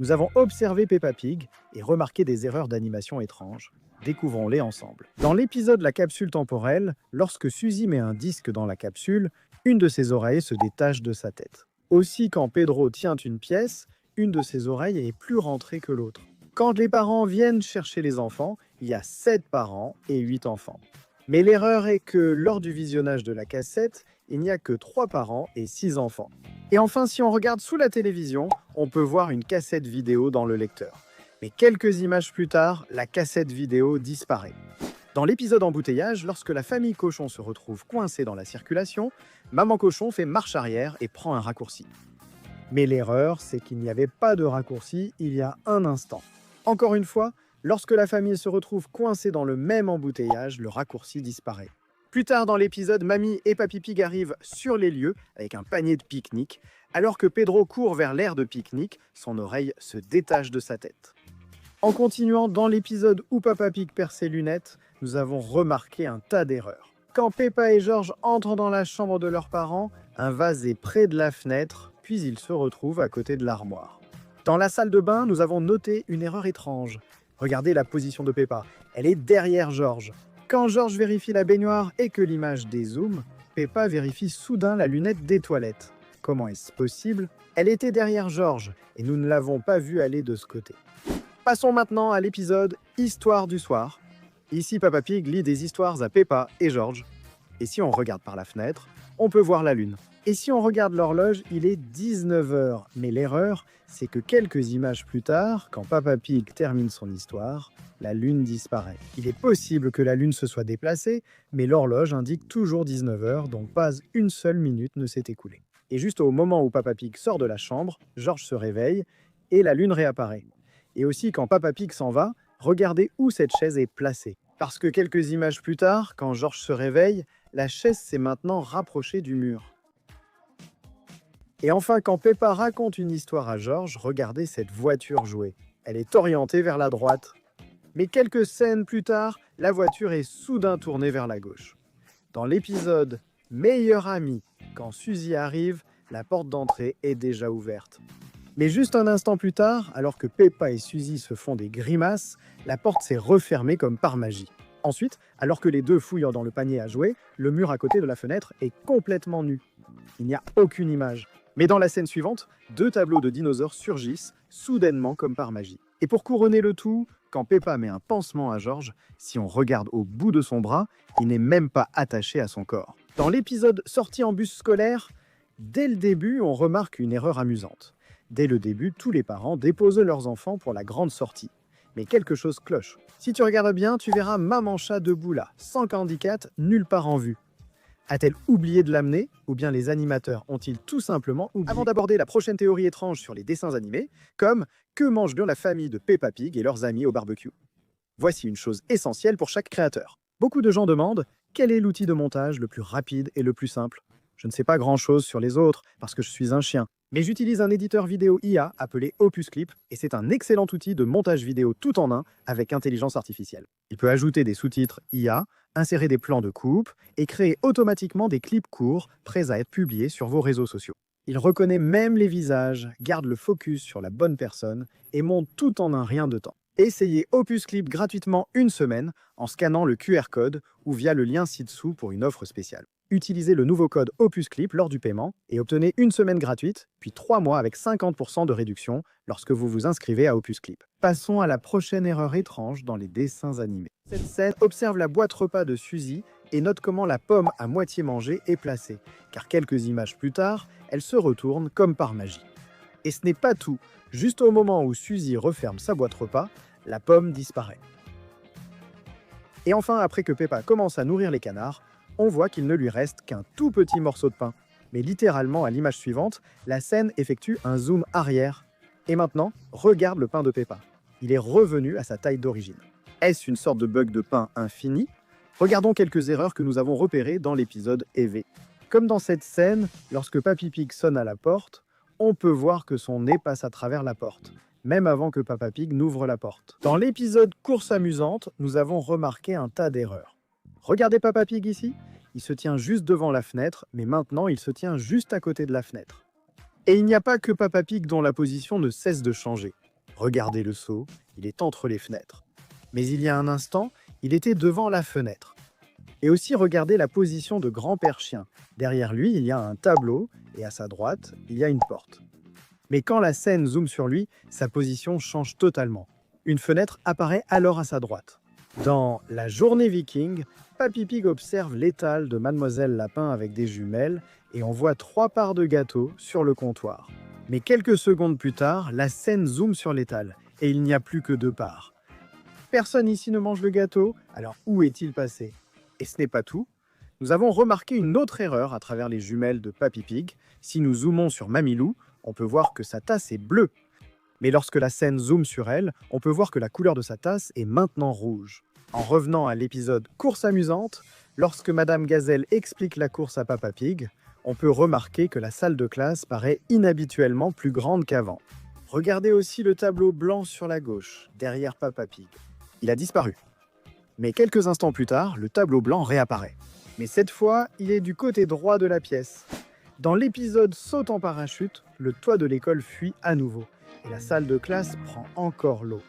Nous avons observé Peppa Pig et remarqué des erreurs d'animation étranges. Découvrons-les ensemble. Dans l'épisode La capsule temporelle, lorsque Suzy met un disque dans la capsule, une de ses oreilles se détache de sa tête. Aussi, quand Pedro tient une pièce, une de ses oreilles est plus rentrée que l'autre. Quand les parents viennent chercher les enfants, il y a 7 parents et 8 enfants. Mais l'erreur est que lors du visionnage de la cassette, il n'y a que 3 parents et 6 enfants. Et enfin, si on regarde sous la télévision, on peut voir une cassette vidéo dans le lecteur. Mais quelques images plus tard, la cassette vidéo disparaît. Dans l'épisode embouteillage, lorsque la famille Cochon se retrouve coincée dans la circulation, Maman Cochon fait marche arrière et prend un raccourci. Mais l'erreur, c'est qu'il n'y avait pas de raccourci il y a un instant. Encore une fois, lorsque la famille se retrouve coincée dans le même embouteillage, le raccourci disparaît. Plus tard dans l'épisode, Mamie et Papy Pig arrivent sur les lieux avec un panier de pique-nique. Alors que Pedro court vers l'aire de pique-nique, son oreille se détache de sa tête. En continuant dans l'épisode où Papa Pig perd ses lunettes, nous avons remarqué un tas d'erreurs. Quand Peppa et George entrent dans la chambre de leurs parents, un vase est près de la fenêtre, puis ils se retrouvent à côté de l'armoire. Dans la salle de bain, nous avons noté une erreur étrange. Regardez la position de Peppa, elle est derrière George. Quand George vérifie la baignoire et que l'image dézoome, Peppa vérifie soudain la lunette des toilettes. Comment est-ce possible? Elle était derrière George et nous ne l'avons pas vue aller de ce côté. Passons maintenant à l'épisode Histoire du soir. Ici, Papa Pig lit des histoires à Peppa et George. Et si on regarde par la fenêtre, on peut voir la lune. Et si on regarde l'horloge, il est 19h. Mais l'erreur, c'est que quelques images plus tard, quand Papa Pig termine son histoire, la lune disparaît. Il est possible que la lune se soit déplacée, mais l'horloge indique toujours 19h, donc pas une seule minute ne s'est écoulée. Et juste au moment où Papa Pig sort de la chambre, George se réveille et la lune réapparaît. Et aussi, quand Papa Pig s'en va, regardez où cette chaise est placée. Parce que quelques images plus tard, quand George se réveille, la chaise s'est maintenant rapprochée du mur. Et enfin, quand Peppa raconte une histoire à George, regardez cette voiture jouer. Elle est orientée vers la droite. Mais quelques scènes plus tard, la voiture est soudain tournée vers la gauche. Dans l'épisode Meilleur ami, quand Suzy arrive, la porte d'entrée est déjà ouverte. Mais juste un instant plus tard, alors que Peppa et Suzy se font des grimaces, la porte s'est refermée comme par magie. Ensuite, alors que les deux fouillent dans le panier à jouer, le mur à côté de la fenêtre est complètement nu. Il n'y a aucune image. Mais dans la scène suivante, 2 tableaux de dinosaures surgissent, soudainement comme par magie. Et pour couronner le tout, quand Peppa met un pansement à George, si on regarde au bout de son bras, il n'est même pas attaché à son corps. Dans l'épisode Sortie en bus scolaire, dès le début, on remarque une erreur amusante. Dès le début, tous les parents déposent leurs enfants pour la grande sortie. Mais quelque chose cloche. Si tu regardes bien, tu verras Maman Chat debout là, sans Candy Cat, nulle part en vue. A-t-elle oublié de l'amener, ou bien les animateurs ont-ils tout simplement oublié? Avant d'aborder la prochaine théorie étrange sur les dessins animés, comme que mange bien la famille de Peppa Pig et leurs amis au barbecue? Voici une chose essentielle pour chaque créateur. Beaucoup de gens demandent quel est l'outil de montage le plus rapide et le plus simple. Je ne sais pas grand-chose sur les autres parce que je suis un chien. Mais j'utilise un éditeur vidéo IA appelé Opus Clip et c'est un excellent outil de montage vidéo tout en un avec intelligence artificielle. Il peut ajouter des sous-titres IA, insérer des plans de coupe et créer automatiquement des clips courts prêts à être publiés sur vos réseaux sociaux. Il reconnaît même les visages, garde le focus sur la bonne personne et monte tout en un rien de temps. Essayez Opus Clip gratuitement une semaine en scannant le QR code ou via le lien ci-dessous pour une offre spéciale. Utilisez le nouveau code Opus Clip lors du paiement et obtenez une semaine gratuite, puis 3 mois avec 50% de réduction lorsque vous vous inscrivez à Opus Clip. Passons à la prochaine erreur étrange dans les dessins animés. Cette scène observe la boîte repas de Suzy et note comment la pomme à moitié mangée est placée, car quelques images plus tard, elle se retourne comme par magie. Et ce n'est pas tout, juste au moment où Suzy referme sa boîte repas, la pomme disparaît. Et enfin, après que Peppa commence à nourrir les canards, on voit qu'il ne lui reste qu'un tout petit morceau de pain. Mais littéralement, à l'image suivante, la scène effectue un zoom arrière. Et maintenant, regarde le pain de Peppa. Il est revenu à sa taille d'origine. Est-ce une sorte de bug de pain infini? Regardons quelques erreurs que nous avons repérées dans l'épisode EV. Comme dans cette scène, lorsque Papy Pig sonne à la porte, on peut voir que son nez passe à travers la porte, même avant que Papa Pig n'ouvre la porte. Dans l'épisode Course amusante, nous avons remarqué un tas d'erreurs. Regardez Papa Pig ici, il se tient juste devant la fenêtre, mais maintenant il se tient juste à côté de la fenêtre. Et il n'y a pas que Papa Pig dont la position ne cesse de changer. Regardez le seau, il est entre les fenêtres. Mais il y a un instant, il était devant la fenêtre. Et aussi regardez la position de grand-père chien. Derrière lui, il y a un tableau et à sa droite, il y a une porte. Mais quand la scène zoome sur lui, sa position change totalement. Une fenêtre apparaît alors à sa droite. Dans La Journée Viking, Papy Pig observe l'étal de Mademoiselle Lapin avec des jumelles et on voit 3 parts de gâteau sur le comptoir. Mais quelques secondes plus tard, la scène zoome sur l'étal et il n'y a plus que 2 parts. Personne ici ne mange le gâteau, alors où est-il passé? Et ce n'est pas tout. Nous avons remarqué une autre erreur à travers les jumelles de Papy Pig. Si nous zoomons sur Mamilou, on peut voir que sa tasse est bleue. Mais lorsque la scène zoome sur elle, on peut voir que la couleur de sa tasse est maintenant rouge. En revenant à l'épisode Course amusante, lorsque Madame Gazelle explique la course à Papa Pig, on peut remarquer que la salle de classe paraît inhabituellement plus grande qu'avant. Regardez aussi le tableau blanc sur la gauche, derrière Papa Pig. Il a disparu. Mais quelques instants plus tard, le tableau blanc réapparaît. Mais cette fois, il est du côté droit de la pièce. Dans l'épisode Saute en parachute, le toit de l'école fuit à nouveau et la salle de classe prend encore l'eau.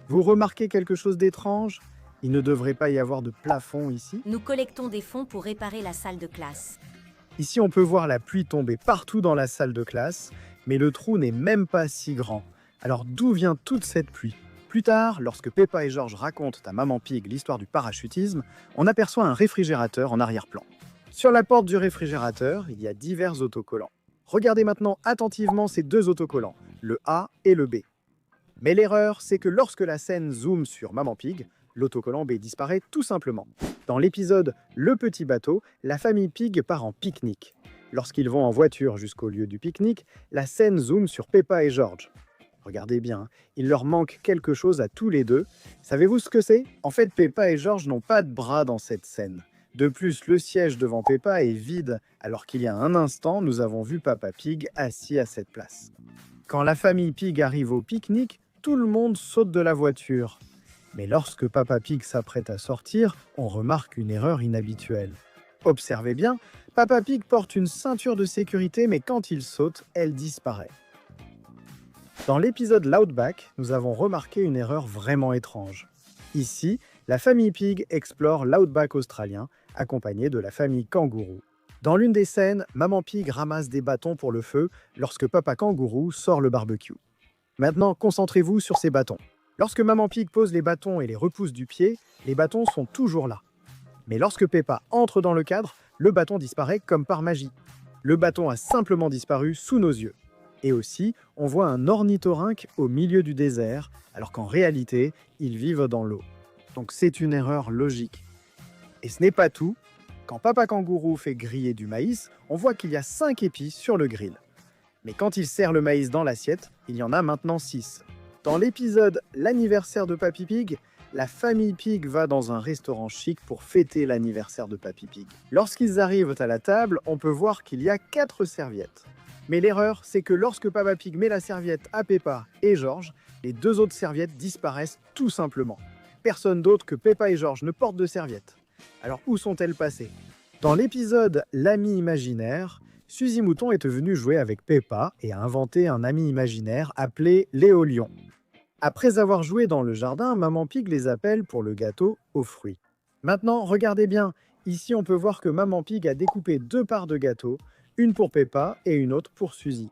Vous remarquez quelque chose d'étrange? Il ne devrait pas y avoir de plafond ici. Nous collectons des fonds pour réparer la salle de classe. Ici, on peut voir la pluie tomber partout dans la salle de classe, mais le trou n'est même pas si grand. Alors d'où vient toute cette pluie? Plus tard, lorsque Peppa et George racontent à Maman Pig l'histoire du parachutisme, on aperçoit un réfrigérateur en arrière-plan. Sur la porte du réfrigérateur, il y a divers autocollants. Regardez maintenant attentivement ces 2 autocollants, le A et le B. Mais l'erreur, c'est que lorsque la scène zoome sur Maman Pig, l'autocollant B disparaît tout simplement. Dans l'épisode Le Petit Bateau, la famille Pig part en pique-nique. Lorsqu'ils vont en voiture jusqu'au lieu du pique-nique, la scène zoome sur Peppa et George. Regardez bien, il leur manque quelque chose à tous les deux. Savez-vous ce que c'est? En fait, Peppa et George n'ont pas de bras dans cette scène. De plus, le siège devant Peppa est vide, alors qu'il y a un instant, nous avons vu Papa Pig assis à cette place. Quand la famille Pig arrive au pique-nique, tout le monde saute de la voiture. Mais lorsque Papa Pig s'apprête à sortir, on remarque une erreur inhabituelle. Observez bien, Papa Pig porte une ceinture de sécurité, mais quand il saute, elle disparaît. Dans l'épisode L'Outback, nous avons remarqué une erreur vraiment étrange. Ici, la famille Pig explore l'Outback australien, accompagnée de la famille Kangourou. Dans l'une des scènes, Maman Pig ramasse des bâtons pour le feu lorsque Papa Kangourou sort le barbecue. Maintenant, concentrez-vous sur ces bâtons. Lorsque Maman Pig pose les bâtons et les repousse du pied, les bâtons sont toujours là. Mais lorsque Peppa entre dans le cadre, le bâton disparaît comme par magie. Le bâton a simplement disparu sous nos yeux. Et aussi, on voit un ornithorynque au milieu du désert, alors qu'en réalité, ils vivent dans l'eau. Donc c'est une erreur logique. Et ce n'est pas tout. Quand Papa Kangourou fait griller du maïs, on voit qu'il y a 5 épices sur le grill. Mais quand il sert le maïs dans l'assiette, il y en a maintenant 6. Dans l'épisode L'anniversaire de Papy Pig, la famille Pig va dans un restaurant chic pour fêter l'anniversaire de Papy Pig. Lorsqu'ils arrivent à la table, on peut voir qu'il y a 4 serviettes. Mais l'erreur, c'est que lorsque Papa Pig met la serviette à Peppa et George, les 2 autres serviettes disparaissent tout simplement. Personne d'autre que Peppa et George ne portent de serviettes. Alors où sont-elles passées? Dans l'épisode L'ami imaginaire, Suzy Mouton est venue jouer avec Peppa et a inventé un ami imaginaire appelé Léo Lion. Après avoir joué dans le jardin, Maman Pig les appelle pour le gâteau aux fruits. Maintenant, regardez bien, ici on peut voir que Maman Pig a découpé 2 parts de gâteau, une pour Peppa et une autre pour Suzy.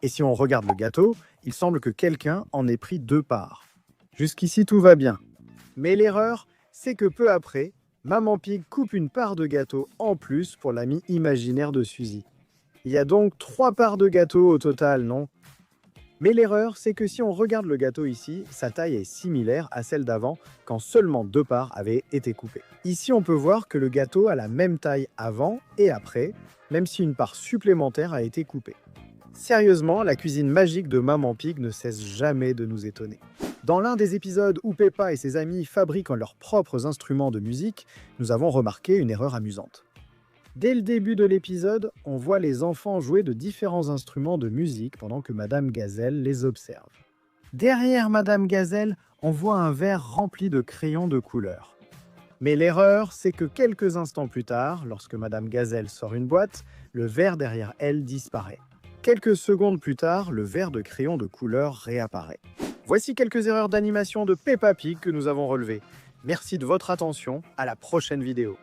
Et si on regarde le gâteau, il semble que quelqu'un en ait pris 2 parts. Jusqu'ici tout va bien. Mais l'erreur, c'est que peu après, Maman Pig coupe une part de gâteau en plus pour l'ami imaginaire de Suzy. Il y a donc 3 parts de gâteau au total, non? Mais l'erreur, c'est que si on regarde le gâteau ici, sa taille est similaire à celle d'avant, quand seulement 2 parts avaient été coupées. Ici, on peut voir que le gâteau a la même taille avant et après, même si une part supplémentaire a été coupée. Sérieusement, la cuisine magique de Maman Pig ne cesse jamais de nous étonner. Dans l'un des épisodes où Peppa et ses amis fabriquent leurs propres instruments de musique, nous avons remarqué une erreur amusante. Dès le début de l'épisode, on voit les enfants jouer de différents instruments de musique pendant que Madame Gazelle les observe. Derrière Madame Gazelle, on voit un verre rempli de crayons de couleur. Mais l'erreur, c'est que quelques instants plus tard, lorsque Madame Gazelle sort une boîte, le verre derrière elle disparaît. Quelques secondes plus tard, le verre de crayon de couleur réapparaît. Voici quelques erreurs d'animation de Peppa Pig que nous avons relevées. Merci de votre attention, à la prochaine vidéo.